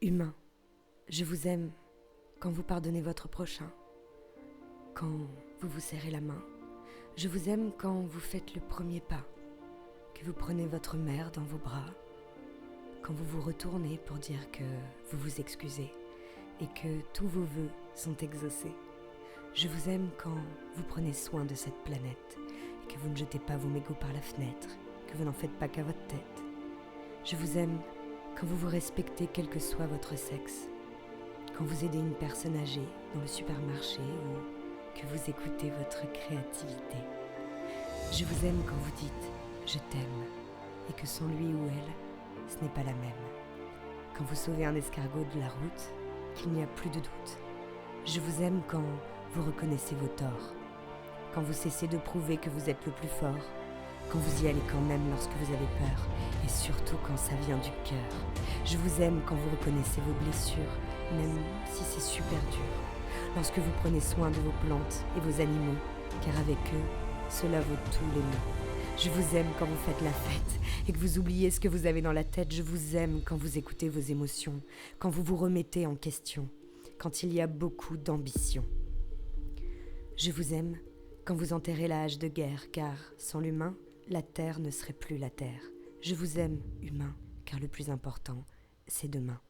Humain, je vous aime quand vous pardonnez votre prochain, quand vous vous serrez la main. Je vous aime quand vous faites le premier pas, que vous prenez votre mère dans vos bras, quand vous vous retournez pour dire que vous vous excusez et que tous vos vœux sont exaucés. Je vous aime quand vous prenez soin de cette planète et que vous ne jetez pas vos mégots par la fenêtre, que vous n'en faites pas qu'à votre tête. Je vous aime quand vous vous respectez quel que soit votre sexe, quand vous aidez une personne âgée dans le supermarché ou que vous écoutez votre créativité. Je vous aime quand vous dites « je t'aime » et que sans lui ou elle, ce n'est pas la même. Quand vous sauvez un escargot de la route, qu'il n'y a plus de doute. Je vous aime quand vous reconnaissez vos torts, quand vous cessez de prouver que vous êtes le plus fort, quand vous y allez quand même lorsque vous avez peur, et surtout quand ça vient du cœur. Je vous aime quand vous reconnaissez vos blessures, même si c'est super dur, lorsque vous prenez soin de vos plantes et vos animaux, car avec eux, cela vaut tous les mots. Je vous aime quand vous faites la fête et que vous oubliez ce que vous avez dans la tête. Je vous aime quand vous écoutez vos émotions, quand vous vous remettez en question, quand il y a beaucoup d'ambition. Je vous aime quand vous enterrez la hache de guerre, car sans l'humain, la terre ne serait plus la terre. Je vous aime, humain, car le plus important, c'est demain.